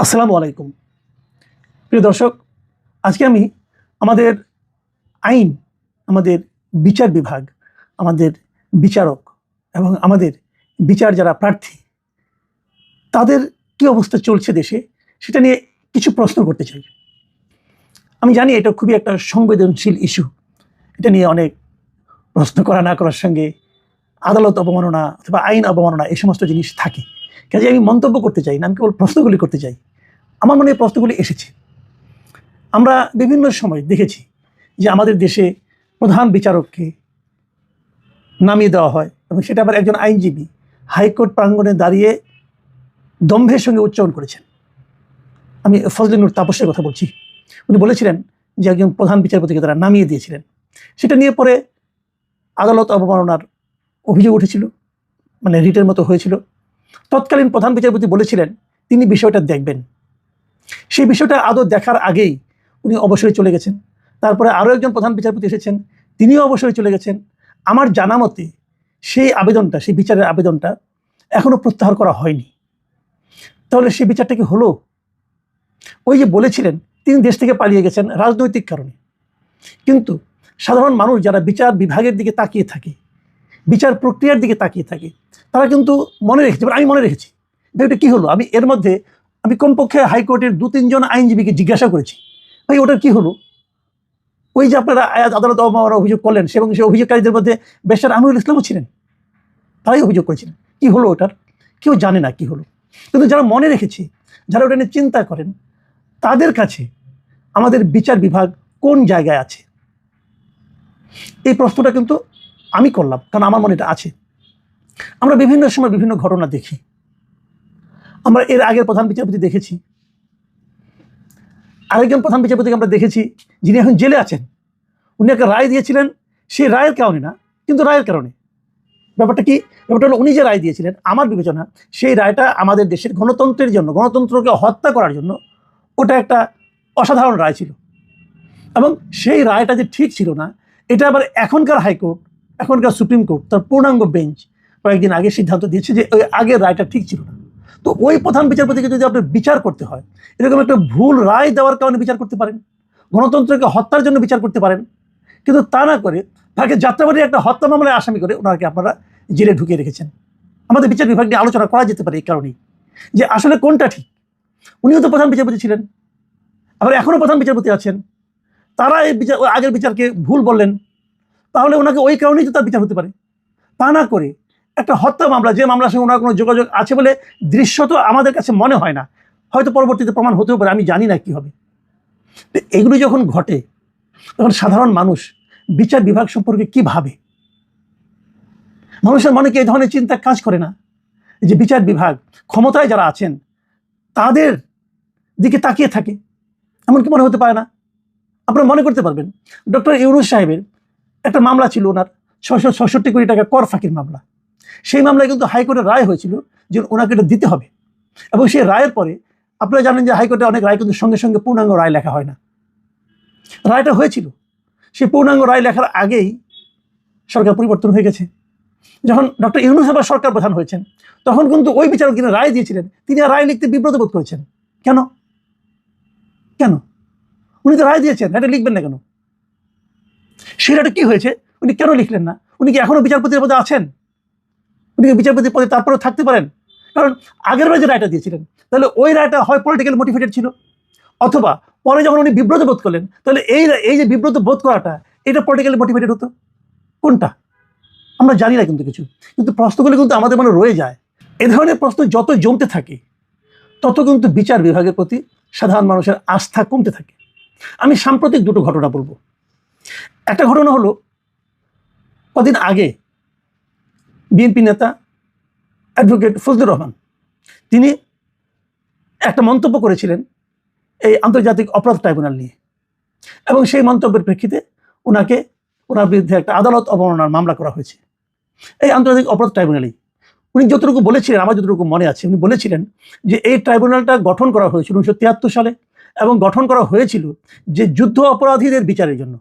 আসসালামু আলাইকুম। প্রিয় দর্শক, আজকে আমি আমাদের আইন, আমাদের বিচার বিভাগ, আমাদের বিচারক এবং আমাদের বিচার যারা প্রার্থী, তাদের কি অবস্থা চলছে দেশে, সেটা নিয়ে কিছু প্রশ্ন করতে চাই। আমি জানি এটা খুবই একটা সংবেদনশীল ইস্যু। এটা নিয়ে অনেক প্রশ্ন করা না করার সঙ্গে আদালত অবমাননা অথবা আইন অবমাননা এই সমস্ত জিনিস থাকে। কাজে আমি মন্তব্য করতে চাই না, আমি কেবল প্রশ্নগুলি করতে চাই। আমার মনে এই প্রশ্নগুলি এসেছে। আমরা বিভিন্ন সময় দেখেছি যে আমাদের দেশে প্রধান বিচারককে নামিয়ে দেওয়া হয় এবং সেটা আবার একজন আইনজীবী হাইকোর্ট প্রাঙ্গণে দাঁড়িয়ে দম্ভের সঙ্গে উচ্চারণ করেছেন। আমি ফজলে নূর তাপসের কথা বলছি। উনি বলেছিলেন যে একজন প্রধান বিচারপতিকে তারা নামিয়ে দিয়েছিলেন। সেটা নিয়ে পরে আদালত অবমাননার অভিযোগ উঠেছিল, মানে রিটের মতো হয়েছিল। তৎকালীন প্রধান বিচারপতি বলেছিলেন তিনি বিষয়টা দেখবেন। সেই বিষয়টা আদৌ দেখার আগেই উনি অবসরে চলে গেছেন। তারপরে আরও একজন প্রধান বিচারপতি এসেছেন, তিনিও অবসরে চলে গেছেন। আমার জানা মতে সেই আবেদনটা, সেই বিচারের আবেদনটা এখনও প্রত্যাহার করা হয়নি। তাহলে সেই বিচারটা কি হলো? ওই যে বলেছিলেন তিনি দেশ থেকে পালিয়ে গেছেন রাজনৈতিক কারণে, কিন্তু সাধারণ মানুষ যারা বিচার বিভাগের দিকে তাকিয়ে থাকে, বিচার প্রক্রিয়ার দিকে তাকিয়ে থাকে, তারা কিন্তু মনে রেখেছে, আমি মনে রেখেছি এটা কী হলো। আমি এর মধ্যে কমপক্ষে হাইকোর্টের 2-3 জন আইনজীবীকে জিজ্ঞাসা করেছি, ভাই ওটার কী হলো? ওই যে আপনারা আদালত অবমাননার অভিযোগ করলেন এবং সেই অভিযোগকারীদের মধ্যে ব্যারিস্টার আমিনুল ইসলামও ছিলেন, তারাই অভিযোগ করেছিলেন। কী হলো ওটার? কেউ জানে না কী হলো। কিন্তু যারা মনে রেখেছে, যারা ওটা নিয়ে চিন্তা করেন, তাদের কাছে আমাদের বিচার বিভাগ কোন জায়গায় আছে, এই প্রশ্নটা কিন্তু আমি করলাম, কারণ আমার মনে এটা আছে। আমরা বিভিন্ন সময় বিভিন্ন ঘটনা দেখি। আমরা এর আগের প্রধান বিচারপতি দেখেছি, আরেকজন প্রধান বিচারপতিকে আমরা দেখেছি যিনি এখন জেলে আছেন। উনি একটা রায় দিয়েছিলেন, সেই রায়ের কারণে না, কিন্তু রায়ের কারণে। ব্যাপারটা কি? ব্যাপারটা হলো উনি যে রায় দিয়েছিলেন, আমার বিবেচনা সেই রায়টা আমাদের দেশের গণতন্ত্রের জন্য, গণতন্ত্রকে হত্যা করার জন্য ওটা একটা অসাধারণ রায় ছিল। এবং সেই রায়টা যে ঠিক ছিল না, এটা আবার এখনকার হাইকোর্ট, এখনকার সুপ্রিম কোর্ট, তার পূর্ণাঙ্গ বেঞ্চ কয়েকদিন আগে সিদ্ধান্ত দিয়েছে যে ওই আগের রায়টা ঠিক ছিল না। তো ওই প্রধান বিচারপতিকে যদি আপনার বিচার করতে হয়, এরকম একটা ভুল রায় দেওয়ার কারণে বিচার করতে পারেন, গণতন্ত্রকে হত্যার জন্য বিচার করতে পারেন, কিন্তু তা না করে তাকে যাত্রাবাড়ির একটা হত্যা মামলায় আসামি করে ওনাকে আপনারা জেলে ঢুকিয়ে রেখেছেন। আমাদের বিচার বিভাগ নিয়ে আলোচনা করা যেতে পারে এই কারণেই, যে আসলে কোনটা ঠিক। উনিও তো প্রধান বিচারপতি ছিলেন, আবার এখনও প্রধান বিচারপতি আছেন। তারা এই বিচার, আগের বিচারকে ভুল বললেন, তাহলে ওনাকে ওই কারণেই তো তার বিচার হতে পারে। তা না করে একটা হত্যা মামলা, যে মামলার সঙ্গে ওনার কোনো যোগাযোগ আছে বলে দৃশ্যত আমাদের কাছে মনে হয় না, হয়তো পরবর্তীতে প্রমাণ হতেও পারে, আমি জানি না কী হবে। এগুলি যখন ঘটে তখন সাধারণ মানুষ বিচার বিভাগ সম্পর্কে কি ভাবে? মানুষের মনে কি এই ধরনের চিন্তা কাজ করে না যে বিচার বিভাগ, ক্ষমতায় যারা আছেন তাদের দিকে তাকিয়ে থাকে? এমনকি মনে হতে পারে না? আপনারা মনে করতে পারবেন ডক্টর ইউনূস সাহেবের একটা মামলা ছিল, ওনার 666 কোটি টাকা কর ফাঁকির মামলা। সেই মামলায় কিন্তু হাইকোর্টের রায় হয়েছিল যে ওনাকে এটা দিতে হবে, এবং সেই রায়ের পরে আপনারা জানেন যে হাইকোর্টে অনেক রায় কিন্তু সঙ্গে সঙ্গে পূর্ণাঙ্গ রায় লেখা হয় না। রায়টা হয়েছিল, সেই পূর্ণাঙ্গ রায় লেখার আগেই সরকার পরিবর্তন হয়ে গেছে। যখন ডক্টর ইউনূস আবার সরকার প্রধান হয়েছেন, তখন কিন্তু ওই বিচারক যিনি রায় দিয়েছিলেন তিনি আর রায় লিখতে বিব্রত বোধ করেছেন। কেন? কেন? উনি তো রায় দিয়েছেন, এটা লিখবেন না কেন? সেটা কি হয়েছে? উনি কেন লিখলেন না? উনি কি এখনো বিচারপতির পদে আছেন? উনি কি বিচারপতির পদে তারপরেও থাকতে পারেন? কারণ আগের বার যে রায়টা দিয়েছিলেন, তাহলে ওই রায়টা হয় পলিটিক্যাল মোটিভেটেড ছিল, অথবা পরে যখন উনি বিব্রত বোধ করলেন, তাহলে এই যে বিব্রত বোধ করাটা, এটা পলিটিক্যালি মোটিভেটেড হতো। কোনটা আমরা জানি না কিন্তু কিছু, কিন্তু প্রশ্নগুলো কিন্তু আমাদের মনে রয়ে যায়। এ ধরনের প্রশ্ন যত জমতে থাকে, তত কিন্তু বিচার বিভাগের প্রতি সাধারণ মানুষের আস্থা কমতে থাকে। আমি সাম্প্রতিক দুটো ঘটনা বলবো। একটা ঘটনা হলো, কদিন আগে বিএনপি নেতা অ্যাডভোকেট ফজলুর রহমান তিনি একটা মন্তব্য করেছিলেন এই আন্তর্জাতিক অপরাধ ট্রাইব্যুনাল নিয়ে, এবং সেই মন্তব্যের প্রেক্ষিতে ওনার বিরুদ্ধে একটা আদালত অবমাননার মামলা করা হয়েছে এই আন্তর্জাতিক অপরাধ ট্রাইব্যুনালেই। উনি যতটুকু বলেছিলেন, আমার যতটুকু মনে আছে, উনি বলেছিলেন যে এই ট্রাইব্যুনালটা গঠন করা হয়েছিল 1973 সালে, এবং গঠন করা হয়েছিল যে যুদ্ধ অপরাধীদের বিচারের জন্য,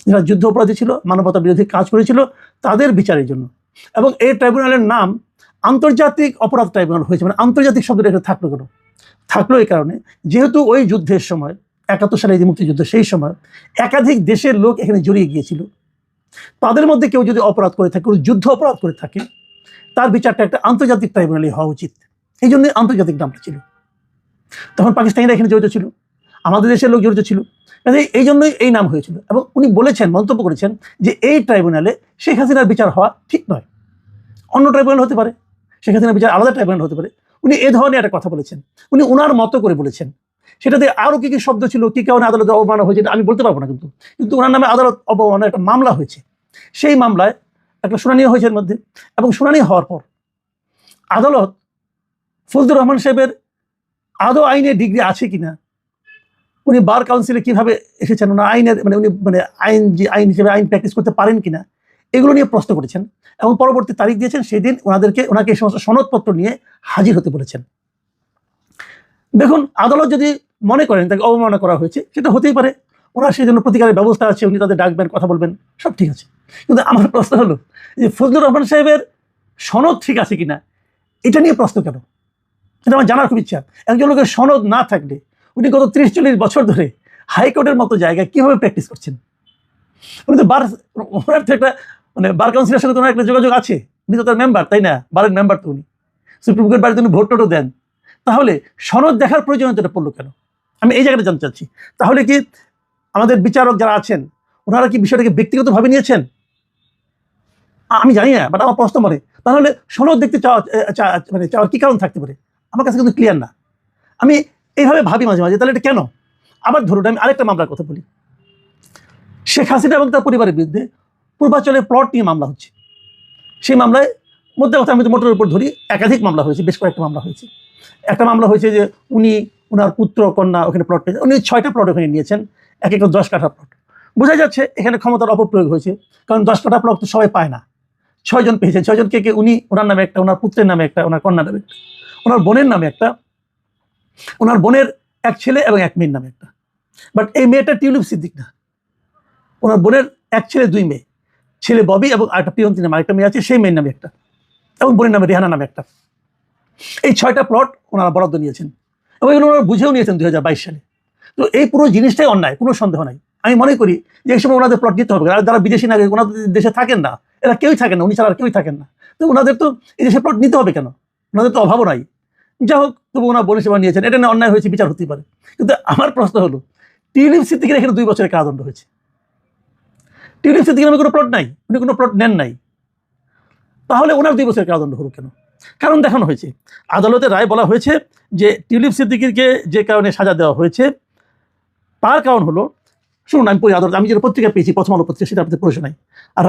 যারা যুদ্ধ অপরাধী ছিল, মানবতা বিরোধী কাজ করেছিল, তাদের বিচারের জন্য। এবং এই ট্রাইব্যুনালের নাম আন্তর্জাতিক অপরাধ ট্রাইব্যুনাল হয়েছে, মানে আন্তর্জাতিক শব্দটা এটা থাকলো কেন? থাকলো এই কারণে, যেহেতু ওই যুদ্ধের সময় 71 সালে যে মুক্তিযুদ্ধ, সেই সময় একাধিক দেশের লোক এখানে জড়িয়ে গিয়েছিল। তাদের মধ্যে কেউ যদি অপরাধ করে থাকে, যুদ্ধ অপরাধ করে থাকে, তার বিচারটা একটা আন্তর্জাতিক ট্রাইব্যুনালে হওয়া উচিত। এই জন্য আন্তর্জাতিক নামটা ছিল। তখন পাকিস্তানিরা এখানে জড়িত ছিল, আমাদের দেশের লোক জড়িত ছিল, এই জন্যই এই নাম হয়েছিল। এবং উনি বলেছেন, মন্তব্য করেছেন যে এই ট্রাইব্যুনালে শেখ হাসিনার বিচার হওয়া ঠিক নয়, অন্য ট্রাইব্যুনাল হতে পারে, শেখ হাসিনার বিচার আলাদা ট্রাইব্যুনাল হতে পারে। উনি এ ধরনের একটা কথা বলেছেন, উনি ওনার মতো করে বলেছেন। সেটাতে আরও কি কি শব্দ ছিল, কি কারণে আদালতে অবমাননা হয়েছে আমি বলতে পারবো না, কিন্তু ওনার নামে আদালত অবমাননার একটা মামলা হয়েছে। সেই মামলায় একটা শুনানি হয়েছে এর মধ্যে, এবং শুনানি হওয়ার পর আদালত ফজলুর রহমান সাহেবের আদৌ আইনের ডিগ্রি আছে কিনা, উনি বার কাউন্সিলে কিভাবে এসেছেন, ওনার আইনের উনি আইন হিসেবে আইন প্র্যাকটিস করতে পারেন কিনা, এগুলো নিয়ে প্রশ্ন করেছেন। এবং পরবর্তী তারিখ দিয়েছেন, সেদিন ওনাকে এই সমস্ত সনদপত্র নিয়ে হাজির হতে বলেছেন। দেখুন, আদালত যদি মনে করেন তাকে অবমাননা করা হয়েছে, সেটা হতেই পারে, ওনার সেই জন্য প্রতিকারের ব্যবস্থা আছে, উনি তাদের ডাকবেন, কথা বলবেন, সব ঠিক আছে। কিন্তু আমার প্রশ্ন হলো যে ফজলুর রহমান সাহেবের সনদ ঠিক আছে কিনা, এটা নিয়ে প্রশ্ন কেন, এটা আমার জানার খুব ইচ্ছা। একজন লোকের সনদ না থাকলে উনি গত 30-40 বছর ধরে হাইকোর্টের মতো জায়গায় কিভাবে প্র্যাকটিস করছেন? উনি তো ওনার তো একটা বার কাউন্সিলের সাথে তো ওনার একটা যোগাযোগ আছে, উনি তো তার মেম্বার, তাই না? বারের মেম্বার তো উনি, সুপ্রিম কোর্ট বাড়িতে উনি ভোট টোটও দেন। তাহলে সনদ দেখার প্রয়োজনীয়তাটা পড়লো কেন, আমি এই জায়গাটা জানতে চাচ্ছি। তাহলে কি আমাদের বিচারক যারা আছেন, ওনারা কি বিষয়টাকে ব্যক্তিগতভাবে নিয়েছেন? আমি জানি না, বাট আমার প্রশ্ন মনে, তাহলে সনদ দেখতে চাওয়ার কি কারণ থাকতে পারে? আমার কাছে কিন্তু ক্লিয়ার না। আমি এইভাবে ভাবি মাঝে মাঝে, তাহলে এটা কেন? আবার ধরুন আমি আরেকটা মামলার কথা বলি, শেখ হাসিনা এবং তার পরিবারের বিরুদ্ধে পূর্বাঞ্চলের প্লট নিয়ে মামলা হচ্ছে। সেই মামলায় মধ্যে কথা আমি মোটরের উপর ধরি, একাধিক মামলা হয়েছে, বেশ কয়েকটা মামলা হয়েছে। একটা মামলা হয়েছে যে ওনার পুত্র কন্যা ওখানে প্লট পেয়েছেন, উনি 6টা প্লট ওখানে নিয়েছেন, এক একটা 10 কাঠা প্লট। বোঝা যাচ্ছে এখানে ক্ষমতার অপপ্রয়োগ হয়েছে, কারণ 10 কাঠা প্লট তো সবাই পায় না। 6 জন পেয়েছেন, 6 জনকে উনি, ওনার নামে একটা, ওনার পুত্রের নামে একটা, ওনার কন্যার নামে একটা, ওনার বোনের নামে একটা, ওনার বোনের এক ছেলে এবং এক মেয়ের নামে একটা। বাট এই মেয়েটা টিউলিপ সিদ্দিক না, ওনার বোনের এক ছেলে 2 মেয়ে, ছেলে ববি এবং আরেকটা প্রিয়ন্তী নামে আরেকটা মেয়ে আছে, সেই মেয়ের নামে একটা, এবং বোনের নামে রেহানা নামে একটা। এই 6টা প্লট ওনারা বরাদ্দ নিয়েছেন, এবং এগুলো ওনারা বুঝেও নিয়েছেন 2022 সালে। তো এই পুরো জিনিসটাই অন্যায়, কোনো সন্দেহ নাই। আমি মনে করি যে এই সময় ওনাদের প্লট নিতে হবে, আর যারা বিদেশি নাগরিক, ওনাদের দেশে থাকেন না, এরা কেউই থাকেন না, উনি ছাড়া আর কেউই থাকেন না, তো ওনাদের তো এই দেশে প্লট নিতে হবে কেন? ওনাদের তো অভাবও নাই। যা হোক, তবু ওনার বোনের সেবা নিয়েছেন, এটা নিয়ে অন্যায় হয়েছে, বিচার হতেই পারে। কিন্তু আমার প্রশ্ন হলো, টিউলিপ সিদ্দিকের এখানে 2 বছরের কারাদণ্ড হয়েছে। টিউলিপ সিদ্দিকের নামে কোনো প্লট নাই, উনি কোনো প্লট নেন নাই, তাহলে ওনার 2 বছরের কারাদণ্ড হলো কেন? কারণ দেখানো হয়েছে, আদালতের রায় বলা হয়েছে যে টিউলিপ সিদ্দিকীকে যে কারণে সাজা দেওয়া হয়েছে, তার কারণ হলো, শুনুন আমি পড়ি, আদালত, আমি যেটা পত্রিকা পেয়েছি, প্রথম আলো পত্রিকা, সেটা আপনাদের প্রশ্ন নাই।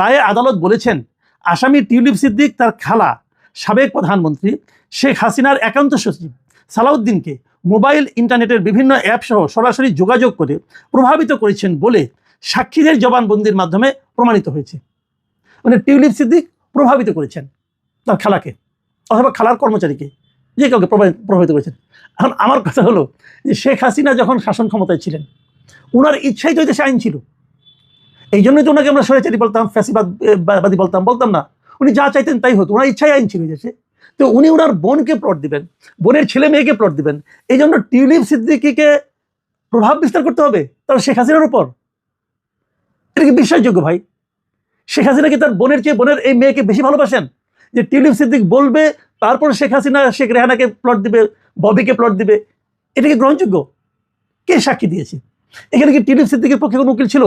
রায়ে আদালত বলেছেন, আসামি টিউলিপ সিদ্দিক তার খালা সাবেক প্রধানমন্ত্রী শেখ হাসিনার একান্ত সচিব সালাউদ্দিনকে মোবাইল ইন্টারনেটের বিভিন্ন অ্যাপ সহ সরাসরি যোগাযোগ করে প্রভাবিত করেছেন বলে সাক্ষীদের জবানবন্দির মাধ্যমে প্রমাণিত হয়েছে। টিউলিপ সিদ্দিক প্রভাবিত করেছেন তার খালাকে অথবা খালার কর্মচারীকে, যে কাউকে প্রভাবিত করেছেন। এখন আমার কথা হলো যে শেখ হাসিনা যখন শাসন ক্ষমতায় ছিলেন, ওনার ইচ্ছাই তো দেশে আইন ছিল, এই জন্যই তো ওনাকে আমরা স্বৈরাচারী বলতাম, ফ্যাসিবাদী বলতাম না। উনি যা চাইতেন তাই হতো, ওনার ইচ্ছাই আইন ছিল দেশে। তো উনি ওনার বোনকে প্লট দিবেন, বোনের ছেলে মেয়েকে প্লট দিবেন, এই জন্য টিউলিপ সিদ্দিকীকে প্রভাব বিস্তার করতে হবে তার শেখ হাসিনার উপর? এটা কি বিশ্বাসযোগ্য ভাই? শেখ হাসিনা কি তার বোনের চেয়ে বোনের এই মেয়েকে বেশি ভালোবাসেন, যে টিউলিপ সিদ্দিক বলবে তারপর শেখ হাসিনা শেখ রেহানাকে প্লট দিবে, ববিকে প্লট দিবে? এটা কি গ্রহণযোগ্য? কে সাক্ষী দিয়েছে? এখানে কি টিউলিপ সিদ্দিকের পক্ষে কোনো উকিল ছিল?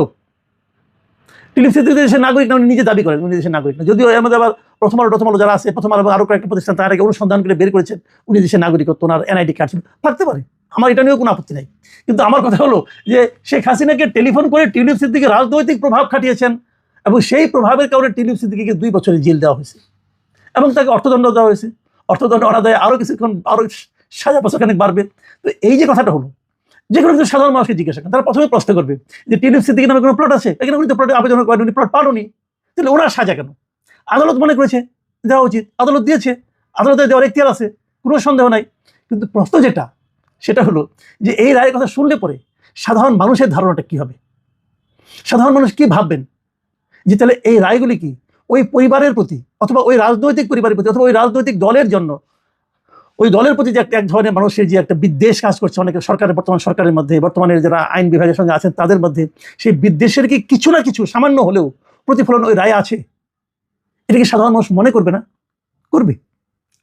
টিউলিপ সিদ্দিক দেশের নাগরিক না, উনি নিজে দাবি করেন উনি দেশের নাগরিক না, যদিও আমাদের আবার প্রথম আলো যারা আছে, প্রথম আলো আরো কয়েকটা প্রতিষ্ঠান তার আগে অনুসন্ধান করে বের করেছেন উনি দেশের নাগরিকত্ব, ওনার এনআইডি কার্ড ছিল, থাকতে পারে, আমার এটা নিয়েও কোনো আপত্তি নাই। কিন্তু আমার কথা হলো যে শেখ হাসিনাকে টেলিফোন করে টিউলিপ সিদ্দিকের রাজনৈতিক প্রভাব খাটিয়েছেন, এবং সেই প্রভাবের কারণে টিউলিপ সিদ্দিকীকে 2 বছরের জেল দেওয়া হয়েছে, এবং তাকে অর্থদণ্ড দেওয়া হয়েছে। অর্থদণ্ড অনাদায়ে আরও কিছুক্ষণ, আরও সাজা বছরখানেক বাড়বে। তো এই যে কথাটা হলো, যে কোনো কিছু সাধারণ মানুষকে জিজ্ঞাসা করেন, তারা প্রথমে প্রশ্ন করবে যে টিউলিপ সিদ্দিকীর নামে কোনো প্লট আছে? এখানে উনি তো প্লটে আবেদন করেন, উনি প্লট পাননি, তাহলে ওনার সাজা কেন? আদালত মনে করেছে দেওয়া উচিত, আদালত দিয়েছে, আদালতে দেওয়ার এখতিয়ার আছে, কোনো সন্দেহ নাই। কিন্তু প্রশ্ন যেটা, সেটা হলো যে এই রায়ের কথা শুনলে পরে সাধারণ মানুষের ধারণাটা কি হবে? সাধারণ মানুষ কি ভাববেন? যে তাহলে এই রায়গুলি কি ওই পরিবারের প্রতি, অথবা ওই রাজনৈতিক পরিবারের প্রতি, অথবা ওই রাজনৈতিক দলের জন্য ওই দলের প্রতি যে এক ধরনের মানুষের যে একটা বিদ্বেষ কাজ করছে অনেকে বর্তমান সরকারের মধ্যে, বর্তমানে যারা আইন বিভাগের সঙ্গে আছেন তাদের মধ্যে, সেই বিদ্বেষের কি কিছু না কিছু সামান্য হলেও প্রতিফলন ওই রায়ে আছে? এটা কি সাধারণ মানুষ মনে করবে না? করবে,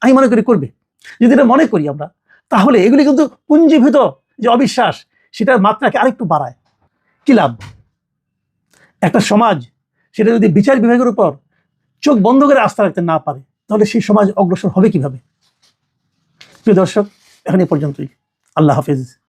আমি মনে করি করবে। যদি এটা মনে করি আমরা, তাহলে এগুলি কিন্তু পুঞ্জীভূত যে অবিশ্বাস, সেটার মাত্রাকে আরেকটু বাড়ায়। কি লাভ? একটা সমাজ সেটা যদি বিচার বিভাগের উপর চোখ বন্ধ করে আস্থা রাখতে না পারে, তাহলে সেই সমাজ অগ্রসর হবে কিভাবে? প্রিয় দর্শক, এখন এ পর্যন্তই। আল্লাহ হাফেজ।